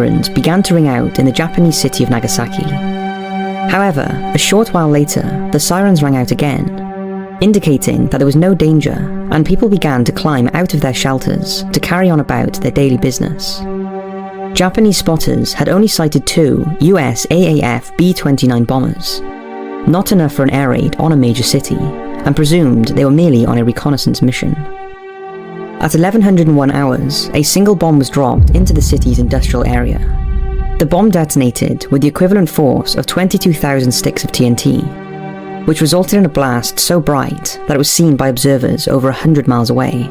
sirens began to ring out in the Japanese city of Nagasaki. However, a short while later, the sirens rang out again, indicating that there was no danger, and people began to climb out of their shelters to carry on about their daily business. Japanese spotters had only sighted 2 US AAF B-29 bombers, not enough for an air raid on a major city, and presumed they were merely on a reconnaissance mission. At 1101 hours, a single bomb was dropped into the city's industrial area. The bomb detonated with the equivalent force of 22,000 sticks of TNT, which resulted in a blast so bright that it was seen by observers over 100 miles away.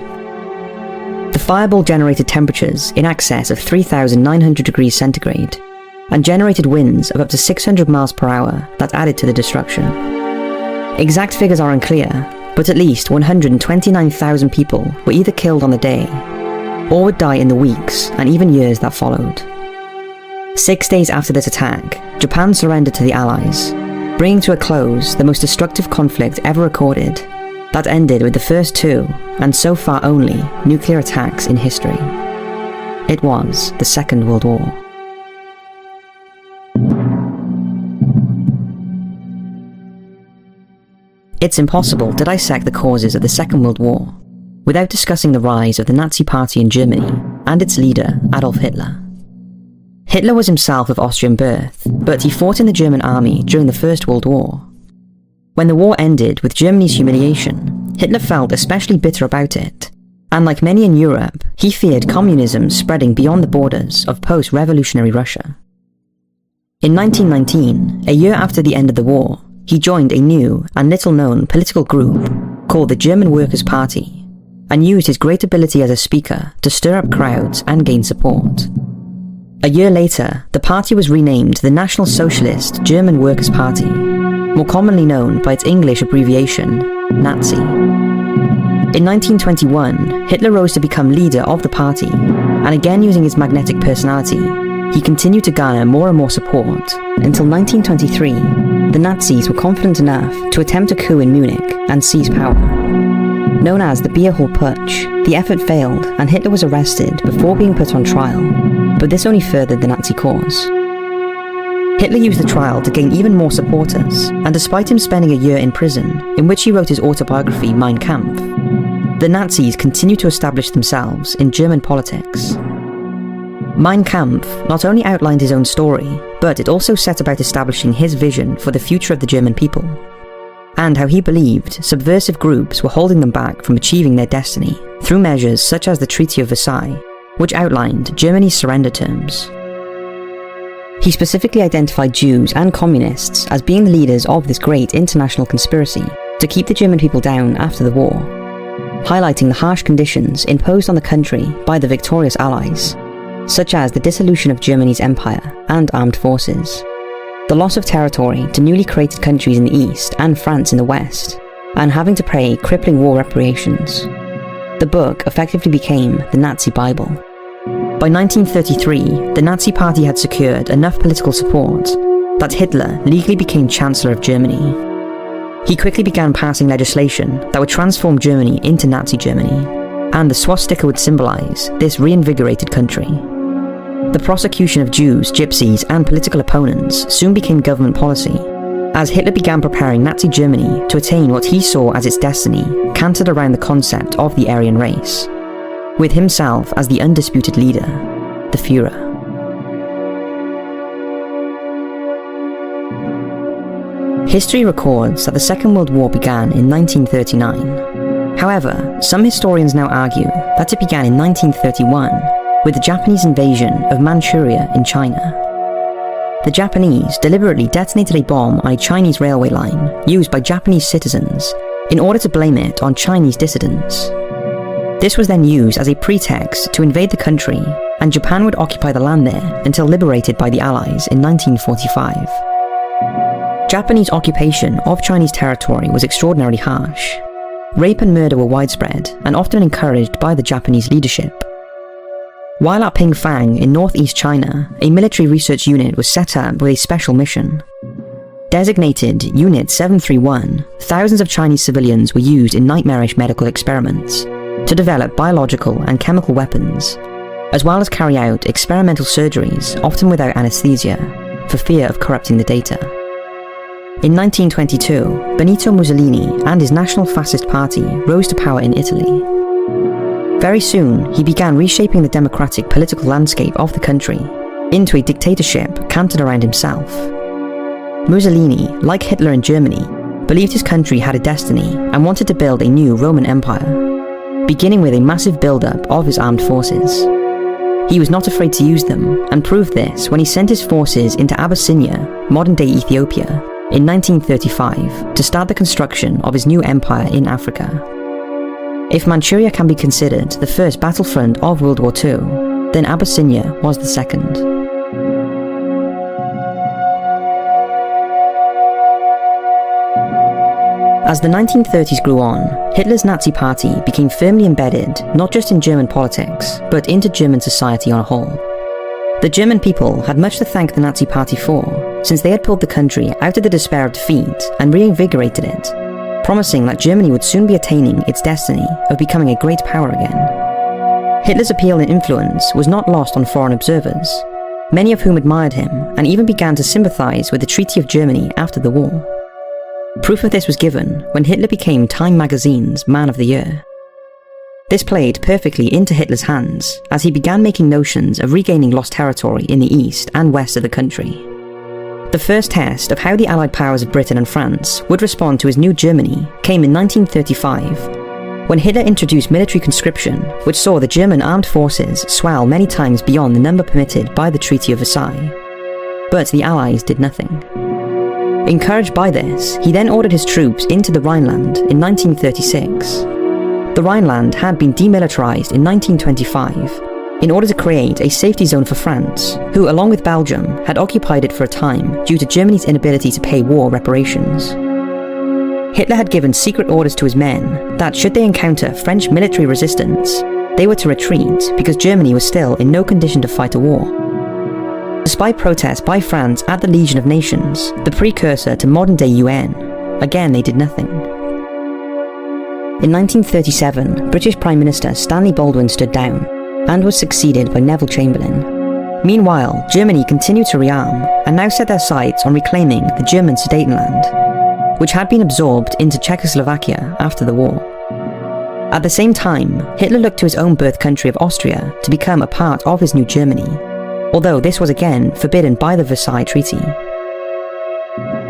The fireball generated temperatures in excess of 3,900 degrees centigrade, and generated winds of up to 600 miles per hour that added to the destruction. Exact figures are unclear, but at least 129,000 people were either killed on the day, or would die in the weeks and even years that followed. 6 days after this attack, Japan surrendered to the Allies, bringing to a close the most destructive conflict ever recorded, that ended with the first 2, and so far only, nuclear attacks in history. It was the Second World War. It's impossible to dissect the causes of the Second World War without discussing the rise of the Nazi Party in Germany and its leader, Adolf Hitler. Hitler was himself of Austrian birth, but he fought in the German army during the First World War. When the war ended with Germany's humiliation, Hitler felt especially bitter about it, and like many in Europe, he feared communism spreading beyond the borders of post-revolutionary Russia. In 1919, a year after the end of the war, he joined a new and little-known political group called the German Workers' Party, and used his great ability as a speaker to stir up crowds and gain support. A year later, the party was renamed the National Socialist German Workers' Party, more commonly known by its English abbreviation, Nazi. In 1921, Hitler rose to become leader of the party, and again using his magnetic personality, he continued to garner more and more support, until 1923, the Nazis were confident enough to attempt a coup in Munich and seize power. Known as the Beer Hall Putsch, the effort failed and Hitler was arrested before being put on trial, but this only furthered the Nazi cause. Hitler used the trial to gain even more supporters, and despite him spending a year in prison, in which he wrote his autobiography Mein Kampf, the Nazis continued to establish themselves in German politics. Mein Kampf not only outlined his own story, but it also set about establishing his vision for the future of the German people, and how he believed subversive groups were holding them back from achieving their destiny through measures such as the Treaty of Versailles, which outlined Germany's surrender terms. He specifically identified Jews and communists as being the leaders of this great international conspiracy to keep the German people down after the war, highlighting the harsh conditions imposed on the country by the victorious Allies, such as the dissolution of Germany's empire and armed forces, the loss of territory to newly created countries in the east and France in the west, and having to pay crippling war reparations. The book effectively became the Nazi Bible. By 1933, the Nazi Party had secured enough political support that Hitler legally became Chancellor of Germany. He quickly began passing legislation that would transform Germany into Nazi Germany, and the swastika would symbolize this reinvigorated country. The prosecution of Jews, gypsies, and political opponents soon became government policy, as Hitler began preparing Nazi Germany to attain what he saw as its destiny, cantered around the concept of the Aryan race, with himself as the undisputed leader, the Führer. History records that the Second World War began in 1939. However, some historians now argue that it began in 1931 with the Japanese invasion of Manchuria in China. The Japanese deliberately detonated a bomb on a Chinese railway line used by Japanese citizens in order to blame it on Chinese dissidents. This was then used as a pretext to invade the country, and Japan would occupy the land there until liberated by the Allies in 1945. Japanese occupation of Chinese territory was extraordinarily harsh. Rape and murder were widespread and often encouraged by the Japanese leadership. While at Pingfang in northeast China, a military research unit was set up with a special mission. Designated Unit 731, thousands of Chinese civilians were used in nightmarish medical experiments to develop biological and chemical weapons, as well as carry out experimental surgeries, often without anesthesia, for fear of corrupting the data. In 1922, Benito Mussolini and his National Fascist Party rose to power in Italy. Very soon, he began reshaping the democratic political landscape of the country into a dictatorship centered around himself. Mussolini, like Hitler in Germany, believed his country had a destiny and wanted to build a new Roman Empire, beginning with a massive build-up of his armed forces. He was not afraid to use them, and proved this when he sent his forces into Abyssinia, modern-day Ethiopia, in 1935 to start the construction of his new empire in Africa. If Manchuria can be considered the first battlefront of World War II, then Abyssinia was the second. As the 1930s grew on, Hitler's Nazi Party became firmly embedded not just in German politics, but into German society on a whole. The German people had much to thank the Nazi Party for, since they had pulled the country out of the despair of defeat and reinvigorated it, promising that Germany would soon be attaining its destiny of becoming a great power again. Hitler's appeal and influence was not lost on foreign observers, many of whom admired him and even began to sympathize with the Treaty of Germany after the war. Proof of this was given when Hitler became Time magazine's Man of the Year. This played perfectly into Hitler's hands as he began making notions of regaining lost territory in the east and west of the country. The first test of how the Allied powers of Britain and France would respond to his new Germany came in 1935, when Hitler introduced military conscription, which saw the German armed forces swell many times beyond the number permitted by the Treaty of Versailles. But the Allies did nothing. Encouraged by this, he then ordered his troops into the Rhineland in 1936. The Rhineland had been demilitarized in 1925 in order to create a safety zone for France, who, along with Belgium, had occupied it for a time due to Germany's inability to pay war reparations. Hitler had given secret orders to his men that should they encounter French military resistance, they were to retreat because Germany was still in no condition to fight a war. Despite protests by France at the Legion of Nations, the precursor to modern-day UN, again they did nothing. In 1937, British Prime Minister Stanley Baldwin stood down, and was succeeded by Neville Chamberlain. Meanwhile, Germany continued to rearm, and now set their sights on reclaiming the German Sudetenland, which had been absorbed into Czechoslovakia after the war. At the same time, Hitler looked to his own birth country of Austria to become a part of his new Germany, although this was again forbidden by the Versailles Treaty.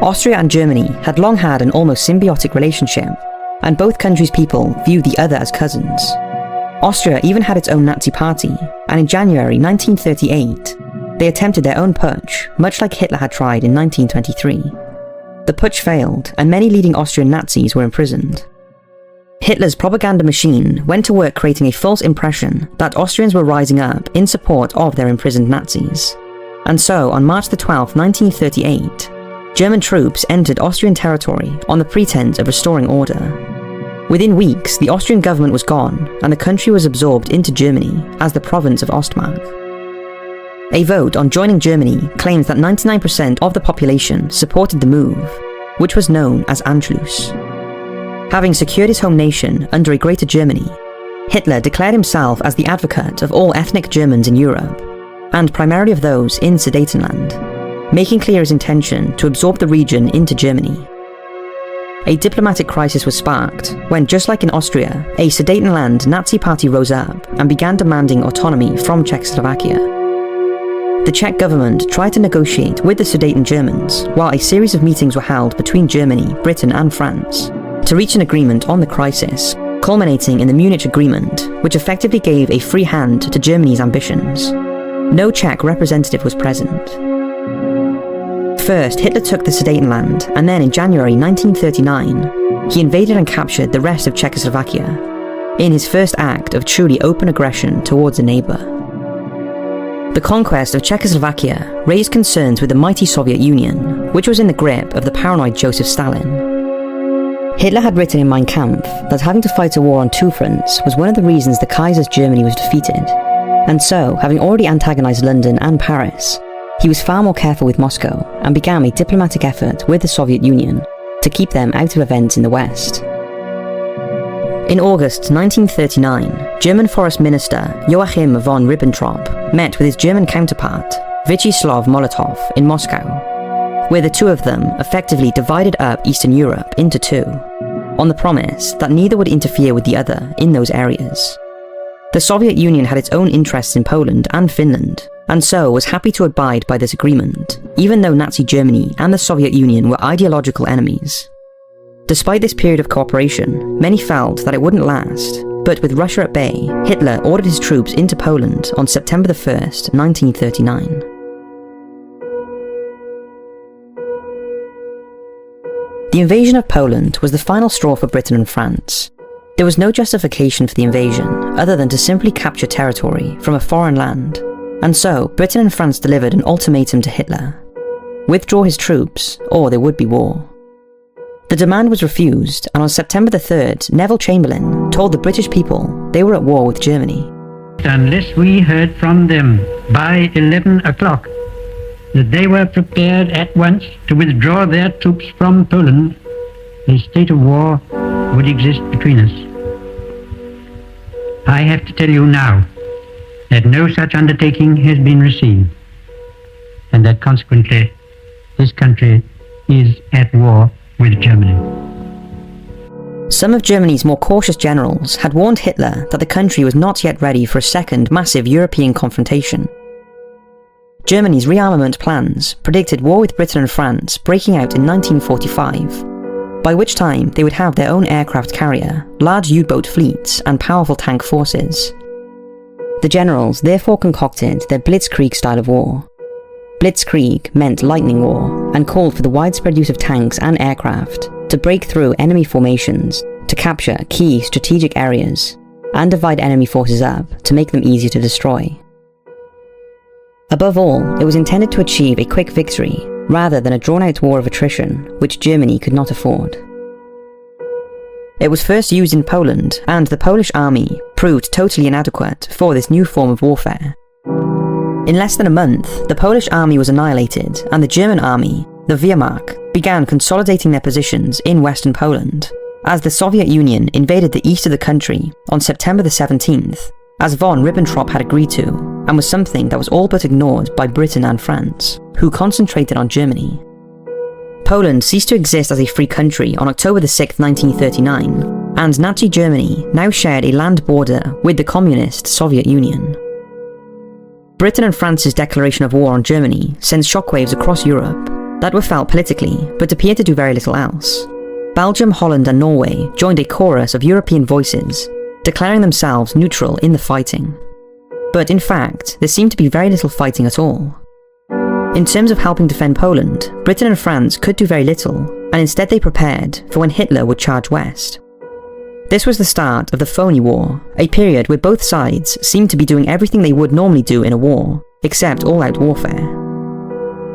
Austria and Germany had long had an almost symbiotic relationship, and both countries' people viewed the other as cousins. Austria even had its own Nazi party, and in January 1938, they attempted their own putsch, much like Hitler had tried in 1923. The putsch failed, and many leading Austrian Nazis were imprisoned. Hitler's propaganda machine went to work creating a false impression that Austrians were rising up in support of their imprisoned Nazis. And so, on March 12, 1938, German troops entered Austrian territory on the pretense of restoring order. Within weeks, the Austrian government was gone, and the country was absorbed into Germany as the province of Ostmark. A vote on joining Germany claims that 99% of the population supported the move, which was known as Anschluss. Having secured his home nation under a Greater Germany, Hitler declared himself as the advocate of all ethnic Germans in Europe, and primarily of those in Sudetenland, making clear his intention to absorb the region into Germany. A diplomatic crisis was sparked when, just like in Austria, a Sudetenland Nazi party rose up and began demanding autonomy from Czechoslovakia. The Czech government tried to negotiate with the Sudeten Germans, while a series of meetings were held between Germany, Britain and France, to reach an agreement on the crisis, culminating in the Munich Agreement, which effectively gave a free hand to Germany's ambitions. No Czech representative was present. First, Hitler took the Sudetenland, and then in January 1939, he invaded and captured the rest of Czechoslovakia, in his first act of truly open aggression towards a neighbour. The conquest of Czechoslovakia raised concerns with the mighty Soviet Union, which was in the grip of the paranoid Joseph Stalin. Hitler had written in Mein Kampf that having to fight a war on two fronts was one of the reasons the Kaiser's Germany was defeated, and so, having already antagonized London and Paris, he was far more careful with Moscow and began a diplomatic effort with the Soviet Union to keep them out of events in the West. In August 1939, German Forest Minister Joachim von Ribbentrop met with his German counterpart, Vyacheslav Molotov, in Moscow, where the two of them effectively divided up Eastern Europe into two, on the promise that neither would interfere with the other in those areas. The Soviet Union had its own interests in Poland and Finland, and so was happy to abide by this agreement, even though Nazi Germany and the Soviet Union were ideological enemies. Despite this period of cooperation, many felt that it wouldn't last, but with Russia at bay, Hitler ordered his troops into Poland on September 1st, 1939. The invasion of Poland was the final straw for Britain and France. There was no justification for the invasion other than to simply capture territory from a foreign land, and so Britain and France delivered an ultimatum to Hitler: withdraw his troops, or there would be war. The demand was refused, and on September 3rd, Neville Chamberlain told the British people they were at war with Germany. Unless we heard from them by 11 o'clock that they were prepared at once to withdraw their troops from Poland, a state of war would exist between us. I have to tell you now that no such undertaking has been received, and that consequently this country is at war with Germany. Some of Germany's more cautious generals had warned Hitler that the country was not yet ready for a second massive European confrontation. Germany's rearmament plans predicted war with Britain and France breaking out in 1945, by which time they would have their own aircraft carrier, large U-boat fleets, and powerful tank forces. The generals therefore concocted their Blitzkrieg style of war. Blitzkrieg meant lightning war, and called for the widespread use of tanks and aircraft to break through enemy formations, to capture key strategic areas, and divide enemy forces up to make them easier to destroy. Above all, it was intended to achieve a quick victory, rather than a drawn-out war of attrition, which Germany could not afford. It was first used in Poland, and the Polish army proved totally inadequate for this new form of warfare. In less than a month, the Polish army was annihilated, and the German army, the Wehrmacht, began consolidating their positions in western Poland, as the Soviet Union invaded the east of the country on September 17th, as von Ribbentrop had agreed to, and was something that was all but ignored by Britain and France, who concentrated on Germany. Poland ceased to exist as a free country on October 6, 1939, and Nazi Germany now shared a land border with the communist Soviet Union. Britain and France's declaration of war on Germany sent shockwaves across Europe that were felt politically, but appeared to do very little else. Belgium, Holland and Norway joined a chorus of European voices, declaring themselves neutral in the fighting. But in fact, there seemed to be very little fighting at all. In terms of helping defend Poland, Britain and France could do very little, and instead they prepared for when Hitler would charge west. This was the start of the phony war, a period where both sides seemed to be doing everything they would normally do in a war, except all-out warfare.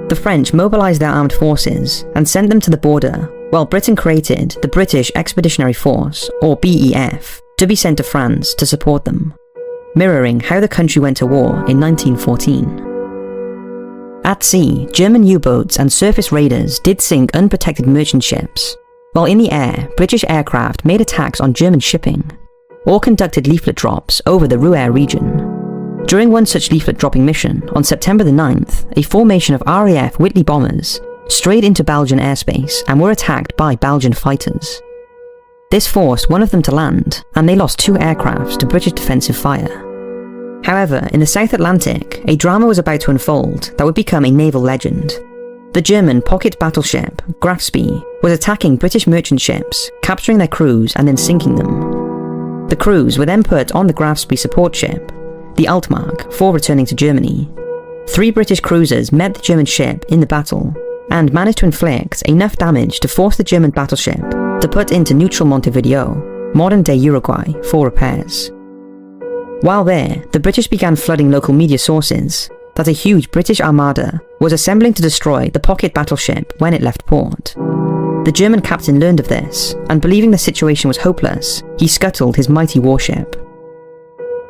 The French mobilised their armed forces and sent them to the border, while Britain created the British Expeditionary Force, or BEF, to be sent to France to support them, mirroring how the country went to war in 1914. At sea, German U-boats and surface raiders did sink unprotected merchant ships, while in the air, British aircraft made attacks on German shipping, or conducted leaflet drops over the Ruhr region. During one such leaflet dropping mission, on September 9th, a formation of RAF Whitley bombers strayed into Belgian airspace and were attacked by Belgian fighters. This forced one of them to land, and they lost 2 aircraft to British defensive fire. However, in the South Atlantic, a drama was about to unfold that would become a naval legend. The German pocket battleship, Graf Spee, was attacking British merchant ships, capturing their crews and then sinking them. The crews were then put on the Graf Spee support ship, the Altmark, for returning to Germany. 3 British cruisers met the German ship in the battle, and managed to inflict enough damage to force the German battleship to put into neutral Montevideo, modern-day Uruguay, for repairs. While there, the British began flooding local media sources that a huge British armada was assembling to destroy the pocket battleship when it left port. The German captain learned of this, and believing the situation was hopeless, he scuttled his mighty warship.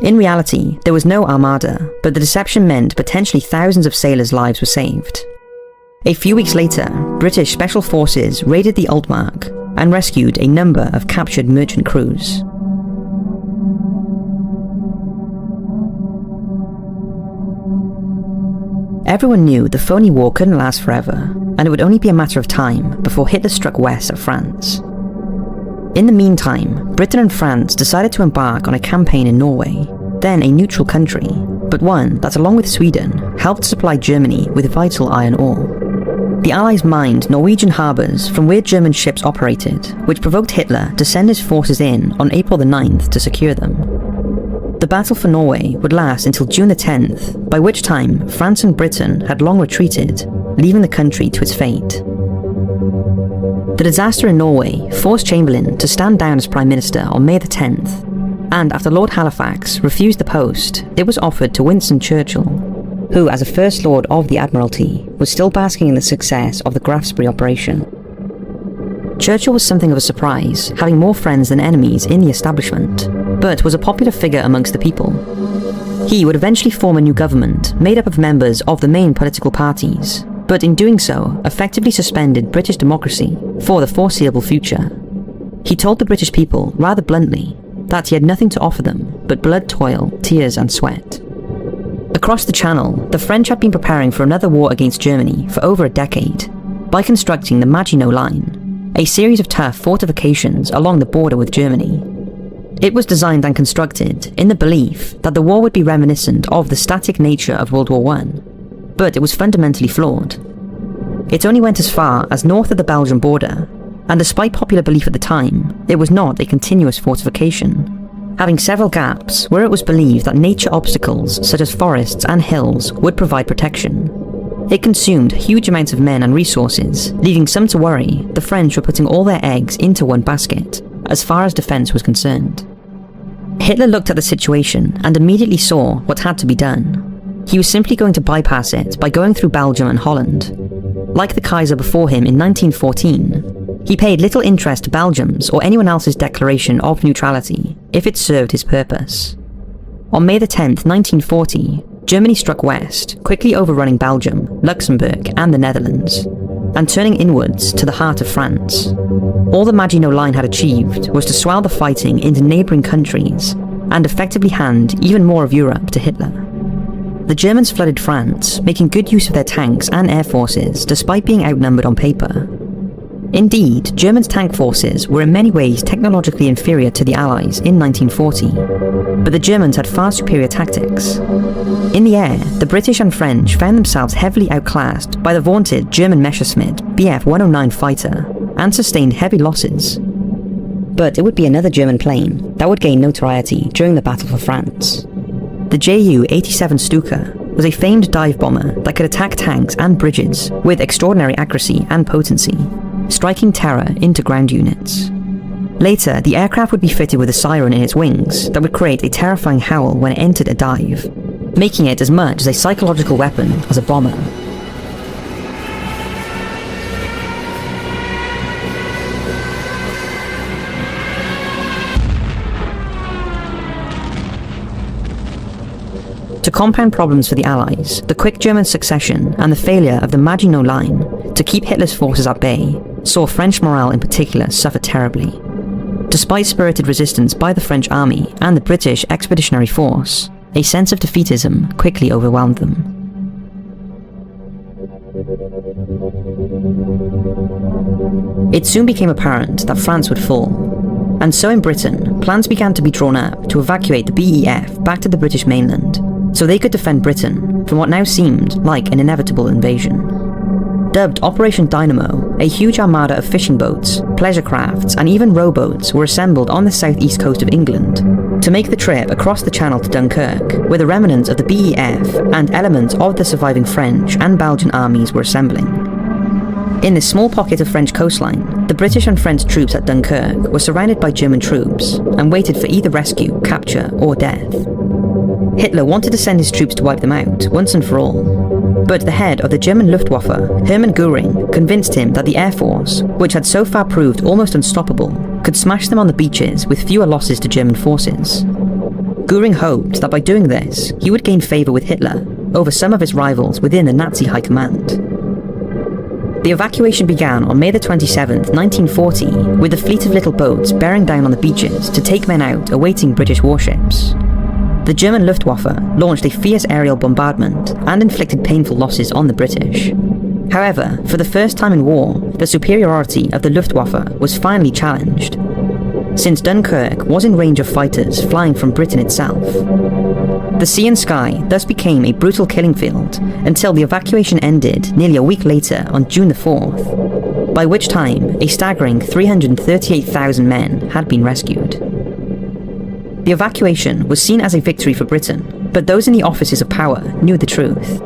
In reality, there was no armada, but the deception meant potentially thousands of sailors' lives were saved. A few weeks later, British Special Forces raided the Altmark and rescued a number of captured merchant crews. everyone knew the phony war couldn't last forever, and it would only be a matter of time before Hitler struck west at France. In the meantime, Britain and France decided to embark on a campaign in Norway, then a neutral country, but one that, along with Sweden, helped supply Germany with vital iron ore. The Allies mined Norwegian harbours from where German ships operated, which provoked Hitler to send his forces in on April the 9th to secure them. The battle for Norway would last until June the 10th, by which time France and Britain had long retreated, leaving the country to its fate. The disaster in Norway forced Chamberlain to stand down as Prime Minister on May the 10th, and after Lord Halifax refused the post, it was offered to Winston Churchill, who, as a First Lord of the Admiralty, was still basking in the success of the Grafsbury operation. Churchill was something of a surprise, having more friends than enemies in the establishment, but was a popular figure amongst the people. He would eventually form a new government made up of members of the main political parties, but in doing so, effectively suspended British democracy for the foreseeable future. He told the British people, rather bluntly, that he had nothing to offer them but blood, toil, tears and sweat. Across the Channel, the French had been preparing for another war against Germany for over a decade by constructing the Maginot Line, a series of tough fortifications along the border with Germany. It was designed and constructed in the belief that the war would be reminiscent of the static nature of World War I, but it was fundamentally flawed. It only went as far as north of the Belgian border, and despite popular belief at the time, it was not a continuous fortification, having several gaps where it was believed that nature obstacles such as forests and hills would provide protection. It consumed huge amounts of men and resources, leading some to worry the French were putting all their eggs into one basket, as far as defence was concerned. Hitler looked at the situation and immediately saw what had to be done. He was simply going to bypass it by going through Belgium and Holland. Like the Kaiser before him in 1914, he paid little interest to Belgium's or anyone else's declaration of neutrality if it served his purpose. On May the 10th, 1940, Germany struck west, quickly overrunning Belgium, Luxembourg and the Netherlands, and turning inwards to the heart of France. All the Maginot Line had achieved was to swell the fighting into neighbouring countries and effectively hand even more of Europe to Hitler. The Germans flooded France, making good use of their tanks and air forces despite being outnumbered on paper. Indeed, Germany's tank forces were in many ways technologically inferior to the Allies in 1940, but the Germans had far superior tactics. In the air, the British and French found themselves heavily outclassed by the vaunted German Messerschmitt Bf 109 fighter, and sustained heavy losses. But it would be another German plane that would gain notoriety during the Battle for France. The Ju-87 Stuka was a famed dive bomber that could attack tanks and bridges with extraordinary accuracy and potency, striking terror into ground units. Later, the aircraft would be fitted with a siren in its wings that would create a terrifying howl when it entered a dive, making it as much as a psychological weapon as a bomber. To compound problems for the Allies, the quick German succession and the failure of the Maginot Line to keep Hitler's forces at bay saw French morale in particular suffer terribly. Despite spirited resistance by the French army and the British Expeditionary Force, a sense of defeatism quickly overwhelmed them. It soon became apparent that France would fall, and so in Britain, plans began to be drawn up to evacuate the BEF back to the British mainland, so they could defend Britain from what now seemed like an inevitable invasion. Dubbed Operation Dynamo, a huge armada of fishing boats, pleasure crafts, and even rowboats were assembled on the southeast coast of England to make the trip across the Channel to Dunkirk, where the remnants of the BEF and elements of the surviving French and Belgian armies were assembling. In this small pocket of French coastline, the British and French troops at Dunkirk were surrounded by German troops and waited for either rescue, capture, or death. Hitler wanted to send his troops to wipe them out, once and for all, but the head of the German Luftwaffe, Hermann Göring, convinced him that the Air Force, which had so far proved almost unstoppable, could smash them on the beaches with fewer losses to German forces. Göring hoped that by doing this, he would gain favour with Hitler over some of his rivals within the Nazi high command. The evacuation began on May the 27th, 1940, with a fleet of little boats bearing down on the beaches to take men out awaiting British warships. The German Luftwaffe launched a fierce aerial bombardment and inflicted painful losses on the British. However, for the first time in war, the superiority of the Luftwaffe was finally challenged, since Dunkirk was in range of fighters flying from Britain itself. The sea and sky thus became a brutal killing field until the evacuation ended nearly a week later on June the 4th, by which time a staggering 338,000 men had been rescued. The evacuation was seen as a victory for Britain, but those in the offices of power knew the truth.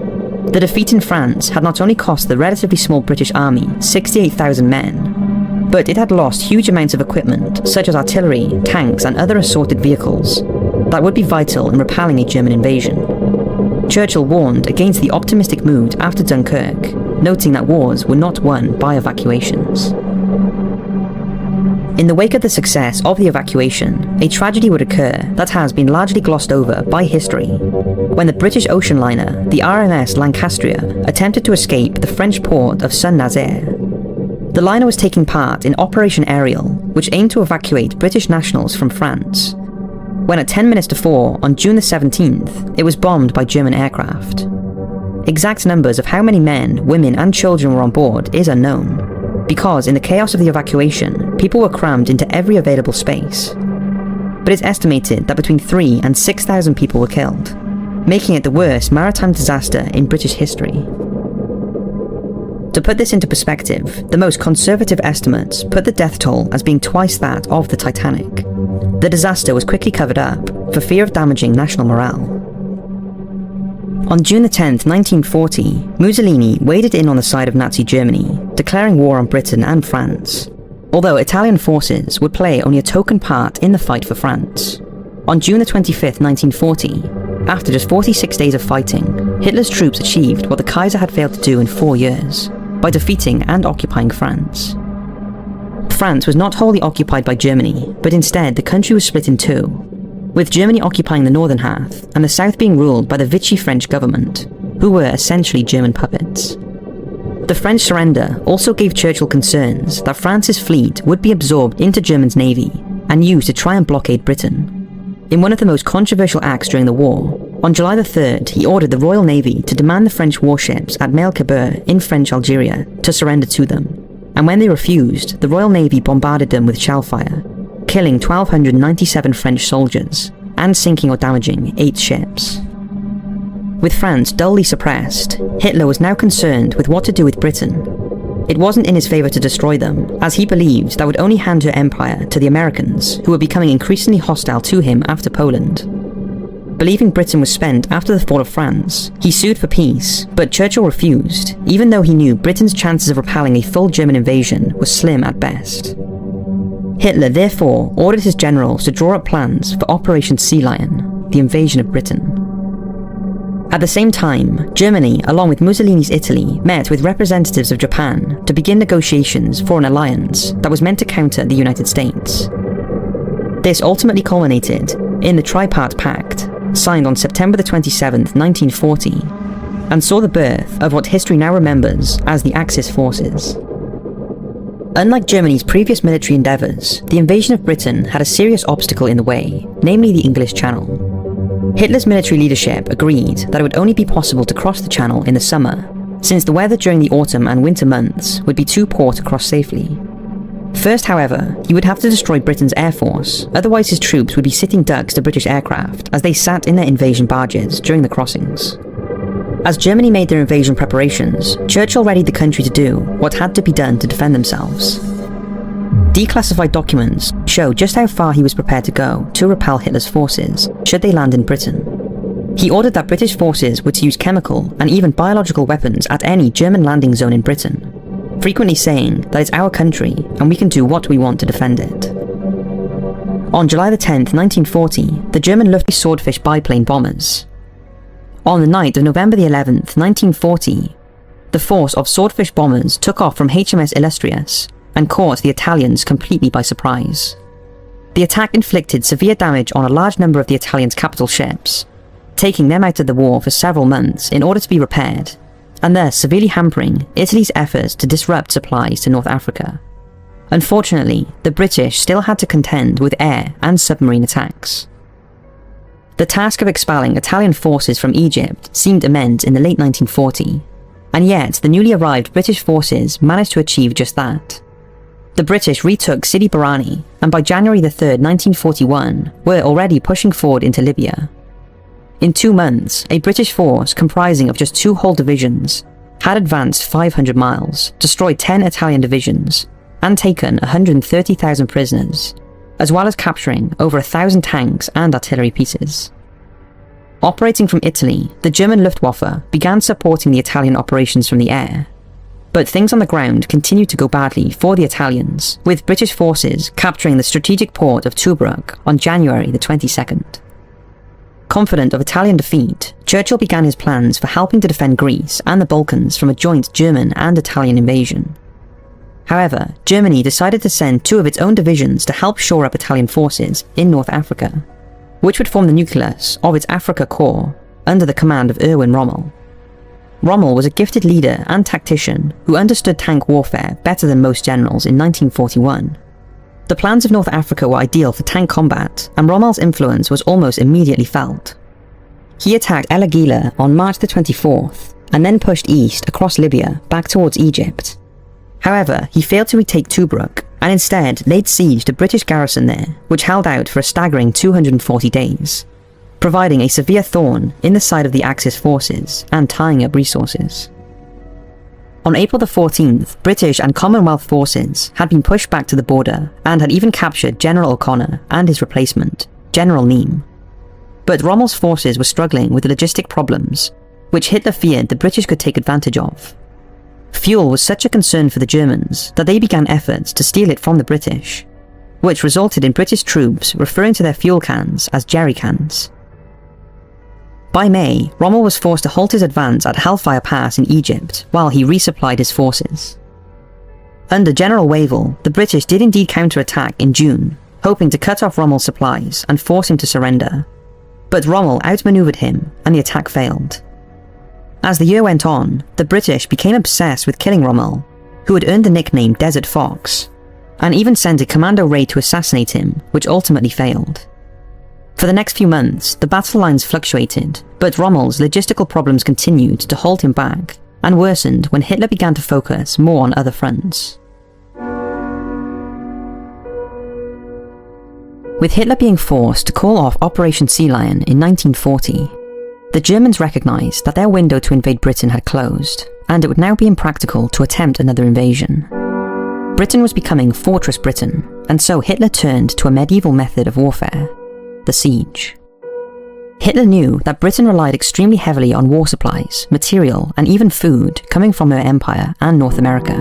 The defeat in France had not only cost the relatively small British army 68,000 men, but it had lost huge amounts of equipment such as artillery, tanks and other assorted vehicles that would be vital in repelling a German invasion. Churchill warned against the optimistic mood after Dunkirk, noting that wars were not won by evacuations. In the wake of the success of the evacuation, a tragedy would occur that has been largely glossed over by history, when the British ocean liner, the RMS Lancastria, attempted to escape the French port of Saint-Nazaire. The liner was taking part in Operation Ariel, which aimed to evacuate British nationals from France, when at 10 minutes to 4 on June the 17th, it was bombed by German aircraft. Exact numbers of how many men, women and children were on board is unknown, because in the chaos of the evacuation, people were crammed into every available space. But it's estimated that between 3,000 and 6,000 people were killed, making it the worst maritime disaster in British history. To put this into perspective, the most conservative estimates put the death toll as being twice that of the Titanic. The disaster was quickly covered up for fear of damaging national morale. On June 10, 1940, Mussolini waded in on the side of Nazi Germany, declaring war on Britain and France, although Italian forces would play only a token part in the fight for France. On June 25, 1940, after just 46 days of fighting, Hitler's troops achieved what the Kaiser had failed to do in 4 years, by defeating and occupying France. France was not wholly occupied by Germany, but instead the country was split in two, with Germany occupying the northern half and the south being ruled by the Vichy French government, who were essentially German puppets. The French surrender also gave Churchill concerns that France's fleet would be absorbed into Germany's navy and used to try and blockade Britain. In one of the most controversial acts during the war, on July the 3rd, he ordered the Royal Navy to demand the French warships at Melkabur in French Algeria to surrender to them, and when they refused, the Royal Navy bombarded them with shellfire, killing 1,297 French soldiers, and sinking or damaging 8 ships. With France dully suppressed, Hitler was now concerned with what to do with Britain. It wasn't in his favour to destroy them, as he believed that would only hand her empire to the Americans, who were becoming increasingly hostile to him after Poland. Believing Britain was spent after the fall of France, he sued for peace, but Churchill refused, even though he knew Britain's chances of repelling a full German invasion were slim at best. Hitler therefore ordered his generals to draw up plans for Operation Sea Lion, the invasion of Britain. At the same time, Germany, along with Mussolini's Italy, met with representatives of Japan to begin negotiations for an alliance that was meant to counter the United States. This ultimately culminated in the Tripart Pact, signed on September 27, 1940, and saw the birth of what history now remembers as the Axis forces. Unlike Germany's previous military endeavours, the invasion of Britain had a serious obstacle in the way, namely the English Channel. Hitler's military leadership agreed that it would only be possible to cross the Channel in the summer, since the weather during the autumn and winter months would be too poor to cross safely. First, however, he would have to destroy Britain's air force, otherwise his troops would be sitting ducks to British aircraft as they sat in their invasion barges during the crossings. As Germany made their invasion preparations, Churchill readied the country to do what had to be done to defend themselves. Declassified documents show just how far he was prepared to go to repel Hitler's forces, should they land in Britain. He ordered that British forces were to use chemical and even biological weapons at any German landing zone in Britain, frequently saying that it's our country and we can do what we want to defend it. On July 10, 1940, the German Luftwaffe Swordfish biplane bombers. On the night of November 11, 1940, the force of Swordfish bombers took off from HMS Illustrious and caught the Italians completely by surprise. The attack inflicted severe damage on a large number of the Italians' capital ships, taking them out of the war for several months in order to be repaired, and thus severely hampering Italy's efforts to disrupt supplies to North Africa. Unfortunately, the British still had to contend with air and submarine attacks. The task of expelling Italian forces from Egypt seemed immense in the late 1940s, and yet the newly arrived British forces managed to achieve just that. The British retook Sidi Barrani, and by January 3, 1941, were already pushing forward into Libya. In 2 months, a British force comprising of just 2 whole divisions had advanced 500 miles, destroyed 10 Italian divisions, and taken 130,000 prisoners, as well as capturing over 1,000 tanks and artillery pieces. Operating from Italy, the German Luftwaffe began supporting the Italian operations from the air. But things on the ground continued to go badly for the Italians, with British forces capturing the strategic port of Tobruk on January the 22nd. Confident of Italian defeat, Churchill began his plans for helping to defend Greece and the Balkans from a joint German and Italian invasion. However, Germany decided to send 2 of its own divisions to help shore up Italian forces in North Africa, which would form the nucleus of its Africa Corps under the command of Erwin Rommel. Rommel was a gifted leader and tactician who understood tank warfare better than most generals in 1941. The plans of North Africa were ideal for tank combat, and Rommel's influence was almost immediately felt. He attacked El Agheila on March the 24th, and then pushed east across Libya back towards Egypt. However, he failed to retake Tobruk, and instead laid siege to British garrison there, which held out for a staggering 240 days, providing a severe thorn in the side of the Axis forces and tying up resources. On April the 14th, British and Commonwealth forces had been pushed back to the border and had even captured General O'Connor and his replacement, General Neame. But Rommel's forces were struggling with logistic problems, which Hitler feared the British could take advantage of. Fuel was such a concern for the Germans that they began efforts to steal it from the British, which resulted in British troops referring to their fuel cans as jerry cans. By May, Rommel was forced to halt his advance at Hellfire Pass in Egypt while he resupplied his forces. Under General Wavell, the British did indeed counterattack in June, hoping to cut off Rommel's supplies and force him to surrender. But Rommel outmaneuvered him, and the attack failed. As the year went on, the British became obsessed with killing Rommel, who had earned the nickname Desert Fox, and even sent a commando raid to assassinate him, which ultimately failed. For the next few months, the battle lines fluctuated, but Rommel's logistical problems continued to hold him back, and worsened when Hitler began to focus more on other fronts. With Hitler being forced to call off Operation Sea Lion in 1940, the Germans recognised that their window to invade Britain had closed, and it would now be impractical to attempt another invasion. Britain was becoming Fortress Britain, and so Hitler turned to a medieval method of warfare: the siege. Hitler knew that Britain relied extremely heavily on war supplies, material, and even food coming from her empire and North America.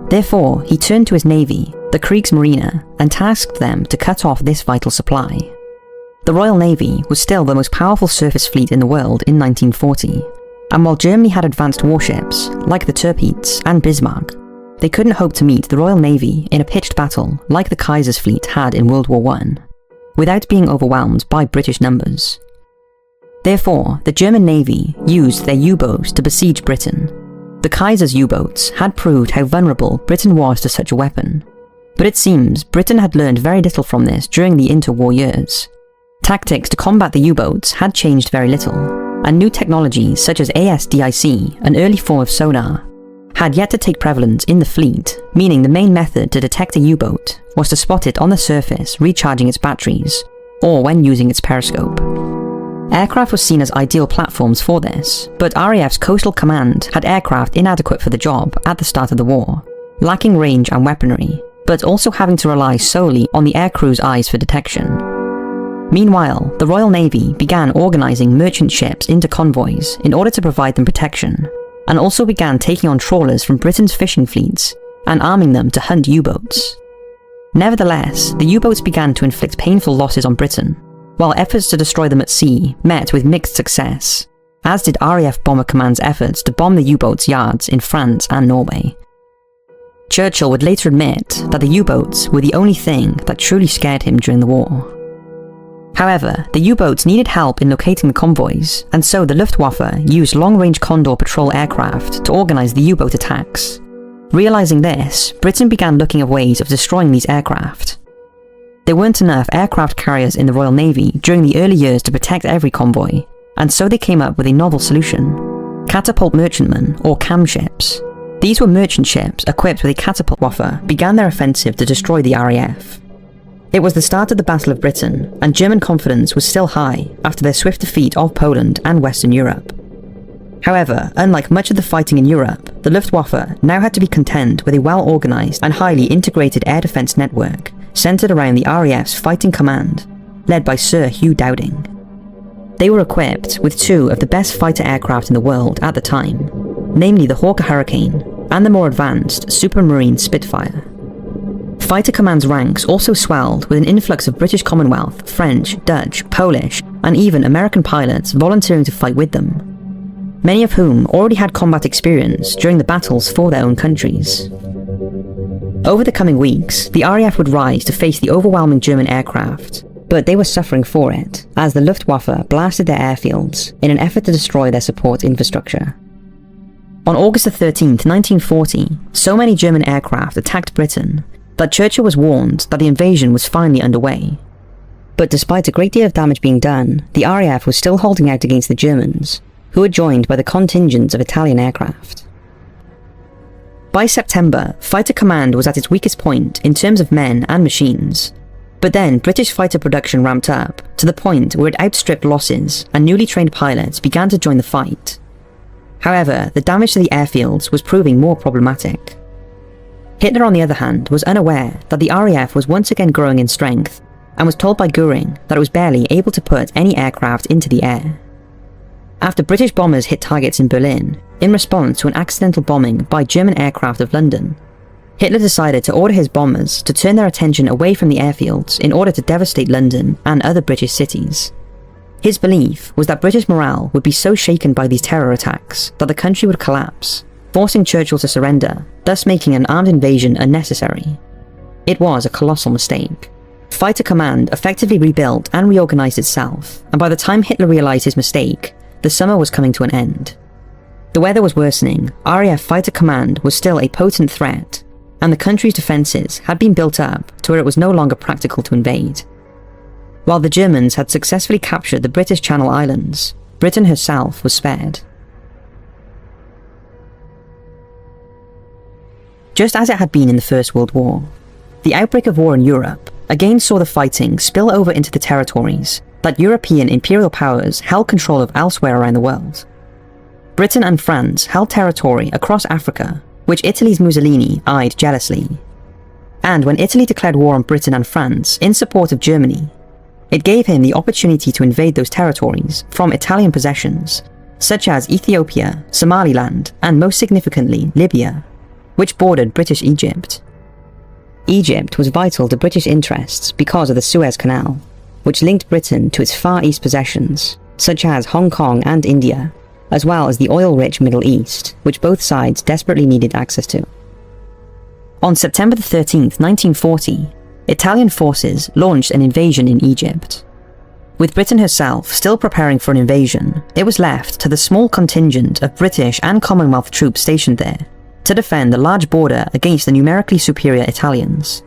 Therefore, he turned to his navy, the Kriegsmarine, and tasked them to cut off this vital supply. The Royal Navy was still the most powerful surface fleet in the world in 1940, and while Germany had advanced warships, like the Tirpitz and Bismarck, they couldn't hope to meet the Royal Navy in a pitched battle like the Kaiser's fleet had in World War I, without being overwhelmed by British numbers. Therefore, the German Navy used their U-boats to besiege Britain. The Kaiser's U-boats had proved how vulnerable Britain was to such a weapon, but it seems Britain had learned very little from this during the interwar years. Tactics to combat the U-boats had changed very little, and new technologies such as ASDIC, an early form of sonar, had yet to take prevalence in the fleet, meaning the main method to detect a U-boat was to spot it on the surface recharging its batteries, or when using its periscope. Aircraft was seen as ideal platforms for this, but RAF's Coastal Command had aircraft inadequate for the job at the start of the war, lacking range and weaponry, but also having to rely solely on the aircrew's eyes for detection. Meanwhile, the Royal Navy began organising merchant ships into convoys in order to provide them protection, and also began taking on trawlers from Britain's fishing fleets and arming them to hunt U-boats. Nevertheless, the U-boats began to inflict painful losses on Britain, while efforts to destroy them at sea met with mixed success, as did RAF Bomber Command's efforts to bomb the U-boats' yards in France and Norway. Churchill would later admit that the U-boats were the only thing that truly scared him during the war. However, the U-boats needed help in locating the convoys, and so the Luftwaffe used long-range Condor patrol aircraft to organise the U-boat attacks. Realising this, Britain began looking at ways of destroying these aircraft. there weren't enough aircraft carriers in the Royal Navy during the early years to protect every convoy, and so they came up with a novel solution: catapult merchantmen, or CAM ships. These were merchant ships equipped with a catapult waffe began their offensive to destroy the RAF. It was the start of the Battle of Britain, and German confidence was still high after their swift defeat of Poland and Western Europe. However, unlike much of the fighting in Europe, the Luftwaffe now had to be content with a well-organised and highly integrated air defence network centred around the RAF's Fighting Command, led by Sir Hugh Dowding. They were equipped with two of the best fighter aircraft in the world at the time, namely the Hawker Hurricane and the more advanced Supermarine Spitfire. Fighter Command's ranks also swelled with an influx of British Commonwealth, French, Dutch, Polish, and even American pilots volunteering to fight with them, many of whom already had combat experience during the battles for their own countries. Over the coming weeks, the RAF would rise to face the overwhelming German aircraft, but they were suffering for it, as the Luftwaffe blasted their airfields in an effort to destroy their support infrastructure. On August 13, 1940, so many German aircraft attacked Britain that Churchill was warned that the invasion was finally underway. But despite a great deal of damage being done, the RAF was still holding out against the Germans, who were joined by the contingents of Italian aircraft. By September, Fighter Command was at its weakest point in terms of men and machines, but then British fighter production ramped up to the point where it outstripped losses and newly trained pilots began to join the fight. However, the damage to the airfields was proving more problematic. Hitler, on the other hand, was unaware that the RAF was once again growing in strength and was told by Göring that it was barely able to put any aircraft into the air. After British bombers hit targets in Berlin, in response to an accidental bombing by German aircraft of London, Hitler decided to order his bombers to turn their attention away from the airfields in order to devastate London and other British cities. His belief was that British morale would be so shaken by these terror attacks that the country would collapse, forcing Churchill to surrender, thus making an armed invasion unnecessary. It was a colossal mistake. Fighter Command effectively rebuilt and reorganised itself, and by the time Hitler realised his mistake, the summer was coming to an end. The weather was worsening, RAF Fighter Command was still a potent threat, and the country's defences had been built up to where it was no longer practical to invade. While the Germans had successfully captured the British Channel Islands, Britain herself was spared. Just as it had been in the First World War, the outbreak of war in Europe again saw the fighting spill over into the territories that European imperial powers held control of elsewhere around the world. Britain and France held territory across Africa, which Italy's Mussolini eyed jealously. And when Italy declared war on Britain and France in support of Germany, it gave him the opportunity to invade those territories from Italian possessions, such as Ethiopia, Somaliland, and most significantly, Libya, which bordered British Egypt. Egypt was vital to British interests because of the Suez Canal, which linked Britain to its Far East possessions, such as Hong Kong and India, as well as the oil-rich Middle East, which both sides desperately needed access to. On September 13, 1940, Italian forces launched an invasion in Egypt. With Britain herself still preparing for an invasion, it was left to the small contingent of British and Commonwealth troops stationed there to defend the large border against the numerically superior Italians.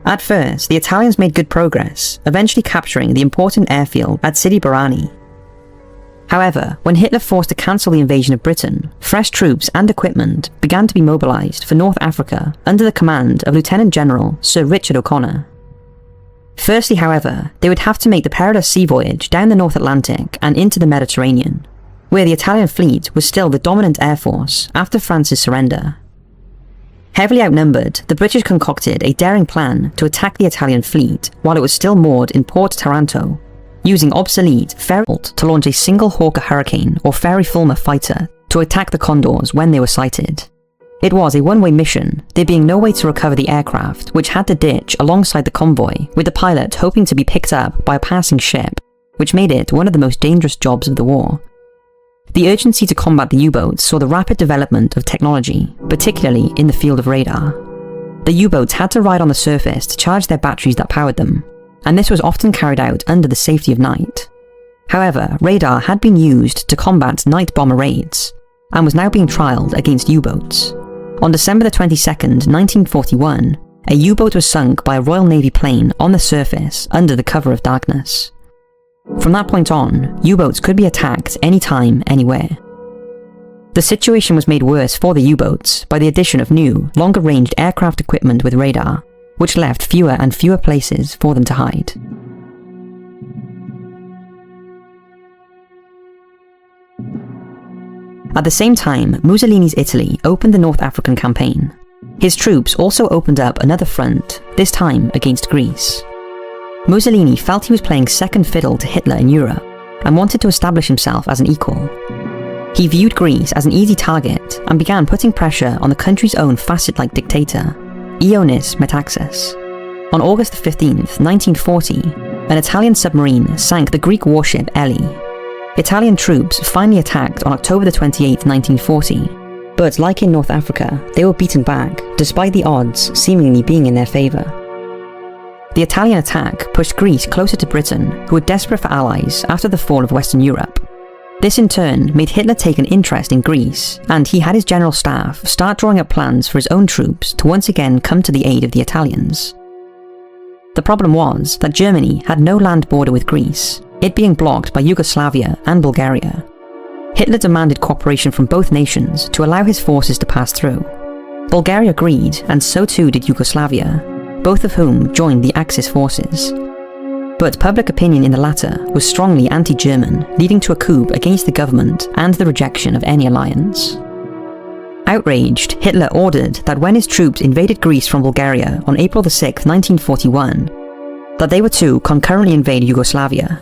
At first, the Italians made good progress, eventually capturing the important airfield at Sidi Barrani. However, when Hitler forced to cancel the invasion of Britain, fresh troops and equipment began to be mobilised for North Africa under the command of Lieutenant General Sir Richard O'Connor. Firstly, however, they would have to make the perilous sea voyage down the North Atlantic and into the Mediterranean, where the Italian fleet was still the dominant air force after France's surrender. Heavily outnumbered, the British concocted a daring plan to attack the Italian fleet while it was still moored in Port Taranto, using obsolete ferry to launch a single Hawker Hurricane or Ferry Fulmer fighter to attack the Condors when they were sighted. It was a one-way mission, there being no way to recover the aircraft, which had to ditch alongside the convoy, with the pilot hoping to be picked up by a passing ship, which made it one of the most dangerous jobs of the war. The urgency to combat the U-boats saw the rapid development of technology, particularly in the field of radar. The U-boats had to ride on the surface to charge their batteries that powered them, and this was often carried out under the safety of night. However, radar had been used to combat night bomber raids, and was now being trialled against U-boats. On December 22, 1941, a U-boat was sunk by a Royal Navy plane on the surface under the cover of darkness. From that point on, U-boats could be attacked anytime, anywhere. The situation was made worse for the U-boats by the addition of new, longer-ranged aircraft equipment with radar, which left fewer and fewer places for them to hide. At the same time, Mussolini's Italy opened the North African campaign. His troops also opened up another front, this time against Greece. Mussolini felt he was playing second fiddle to Hitler in Europe and wanted to establish himself as an equal. He viewed Greece as an easy target and began putting pressure on the country's own facet-like dictator, Ioannis Metaxas. On August 15th, 1940, an Italian submarine sank the Greek warship Elli. Italian troops finally attacked on October 28, 1940, but like in North Africa, they were beaten back, despite the odds seemingly being in their favour. The Italian attack pushed Greece closer to Britain, who were desperate for allies after the fall of Western Europe. This in turn made Hitler take an interest in Greece, and he had his general staff start drawing up plans for his own troops to once again come to the aid of the Italians. The problem was that Germany had no land border with Greece, it being blocked by Yugoslavia and Bulgaria. Hitler demanded cooperation from both nations to allow his forces to pass through. Bulgaria agreed, and so too did Yugoslavia, both of whom joined the Axis forces. But public opinion in the latter was strongly anti-German, leading to a coup against the government and the rejection of any alliance. Outraged, Hitler ordered that when his troops invaded Greece from Bulgaria on April 6, 1941, that they were to concurrently invade Yugoslavia.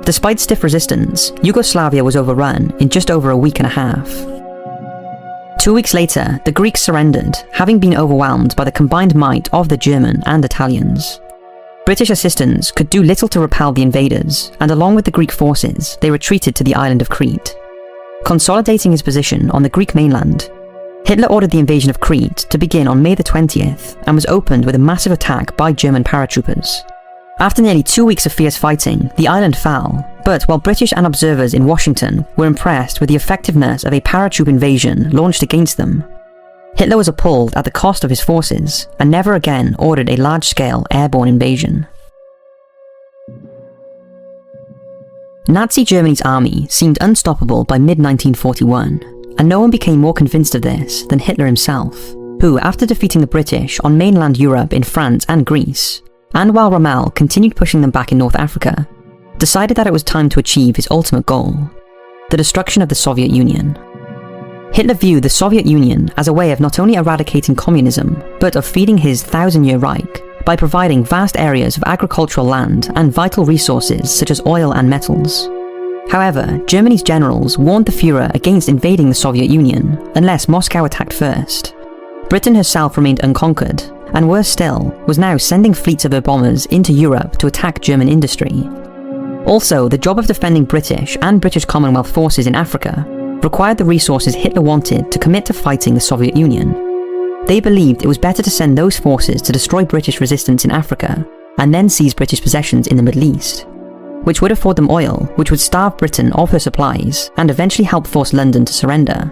Despite stiff resistance, Yugoslavia was overrun in just over a week and a half. 2 weeks later, the Greeks surrendered, having been overwhelmed by the combined might of the German and Italians. British assistance could do little to repel the invaders, and along with the Greek forces, they retreated to the island of Crete. Consolidating his position on the Greek mainland, Hitler ordered the invasion of Crete to begin on May 20th and was opened with a massive attack by German paratroopers. After nearly 2 weeks of fierce fighting, the island fell, but while British and observers in Washington were impressed with the effectiveness of a paratroop invasion launched against them, Hitler was appalled at the cost of his forces and never again ordered a large-scale airborne invasion. Nazi Germany's army seemed unstoppable by mid-1941, and no one became more convinced of this than Hitler himself, who, after defeating the British on mainland Europe in France and Greece, and while Rommel continued pushing them back in North Africa, decided that it was time to achieve his ultimate goal, the destruction of the Soviet Union. Hitler viewed the Soviet Union as a way of not only eradicating communism, but of feeding his thousand-year Reich by providing vast areas of agricultural land and vital resources such as oil and metals. However, Germany's generals warned the Führer against invading the Soviet Union unless Moscow attacked first. Britain herself remained unconquered, and worse still, was now sending fleets of her bombers into Europe to attack German industry. Also, the job of defending British and British Commonwealth forces in Africa required the resources Hitler wanted to commit to fighting the Soviet Union. They believed it was better to send those forces to destroy British resistance in Africa, and then seize British possessions in the Middle East, which would afford them oil, which would starve Britain of her supplies, and eventually help force London to surrender.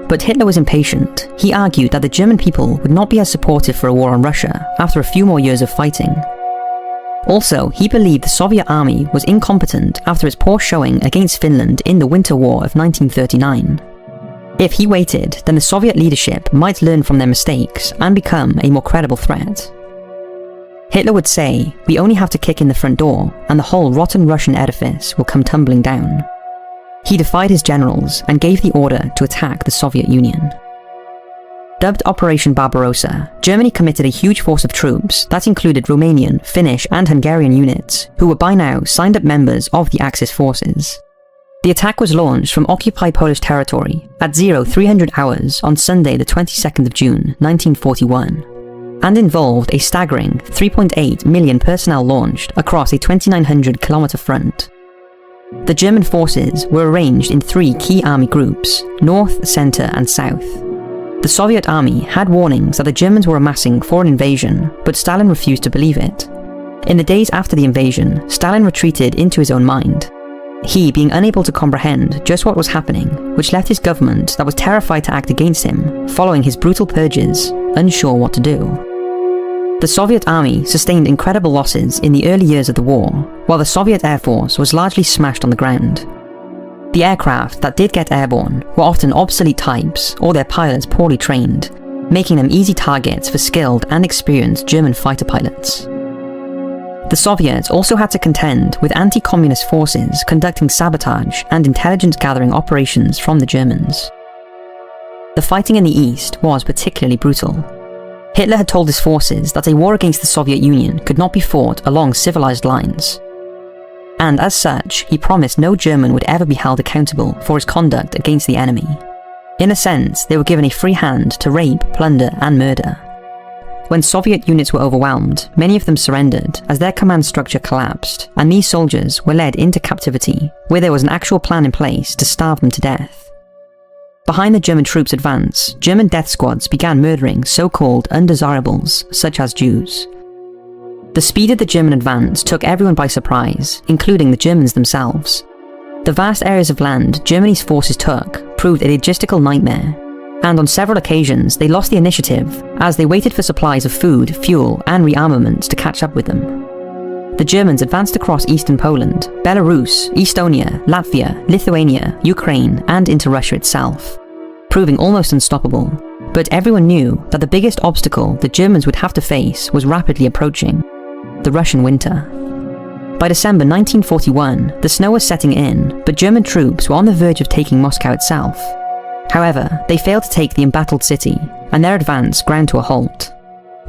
But Hitler was impatient. He argued that the German people would not be as supportive for a war on Russia after a few more years of fighting. Also, he believed the Soviet army was incompetent after its poor showing against Finland in the Winter War of 1939. If he waited, then the Soviet leadership might learn from their mistakes and become a more credible threat. Hitler would say, "We only have to kick in the front door, and the whole rotten Russian edifice will come tumbling down." He defied his generals and gave the order to attack the Soviet Union. Dubbed Operation Barbarossa, Germany committed a huge force of troops that included Romanian, Finnish and Hungarian units, who were by now signed-up members of the Axis forces. The attack was launched from occupied Polish territory at 0300 hours on Sunday the 22nd of June 1941, and involved a staggering 3.8 million personnel launched across a 2,900-kilometre front. The German forces were arranged in three key army groups, north, centre and south. The Soviet army had warnings that the Germans were amassing for an invasion, but Stalin refused to believe it. In the days after the invasion, Stalin retreated into his own mind, he being unable to comprehend just what was happening, which left his government that was terrified to act against him, following his brutal purges, unsure what to do. The Soviet army sustained incredible losses in the early years of the war, while the Soviet Air Force was largely smashed on the ground. The aircraft that did get airborne were often obsolete types or their pilots poorly trained, making them easy targets for skilled and experienced German fighter pilots. The Soviets also had to contend with anti-communist forces conducting sabotage and intelligence-gathering operations from the Germans. The fighting in the East was particularly brutal. Hitler had told his forces that a war against the Soviet Union could not be fought along civilized lines. And as such, he promised no German would ever be held accountable for his conduct against the enemy. In a sense, they were given a free hand to rape, plunder, and murder. When Soviet units were overwhelmed, many of them surrendered as their command structure collapsed, and these soldiers were led into captivity, where there was an actual plan in place to starve them to death. Behind the German troops' advance, German death squads began murdering so-called undesirables, such as Jews. The speed of the German advance took everyone by surprise, including the Germans themselves. The vast areas of land Germany's forces took proved a logistical nightmare, and on several occasions they lost the initiative as they waited for supplies of food, fuel, and rearmaments to catch up with them. The Germans advanced across eastern Poland, Belarus, Estonia, Latvia, Lithuania, Ukraine, and into Russia itself, proving almost unstoppable. But everyone knew that the biggest obstacle the Germans would have to face was rapidly approaching: the Russian winter. By December 1941, the snow was setting in, but German troops were on the verge of taking Moscow itself. However, they failed to take the embattled city, and their advance ground to a halt.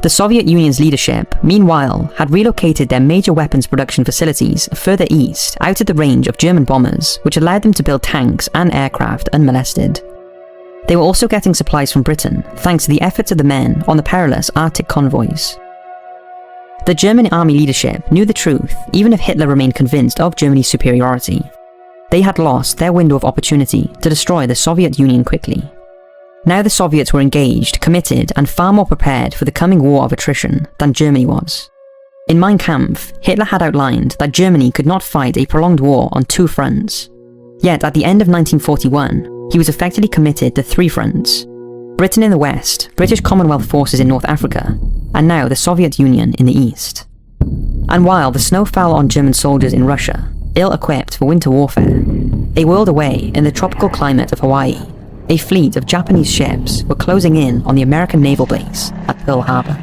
The Soviet Union's leadership, meanwhile, had relocated their major weapons production facilities further east, out of the range of German bombers, which allowed them to build tanks and aircraft unmolested. They were also getting supplies from Britain, thanks to the efforts of the men on the perilous Arctic convoys. The German army leadership knew the truth, even if Hitler remained convinced of Germany's superiority. They had lost their window of opportunity to destroy the Soviet Union quickly. Now the Soviets were engaged, committed, and far more prepared for the coming war of attrition than Germany was. In Mein Kampf, Hitler had outlined that Germany could not fight a prolonged war on two fronts. Yet at the end of 1941, he was effectively committed to three fronts: Britain in the west, British Commonwealth forces in North Africa, and now the Soviet Union in the east. And while the snow fell on German soldiers in Russia, ill-equipped for winter warfare, a world away in the tropical climate of Hawaii, a fleet of Japanese ships were closing in on the American naval base at Pearl Harbor.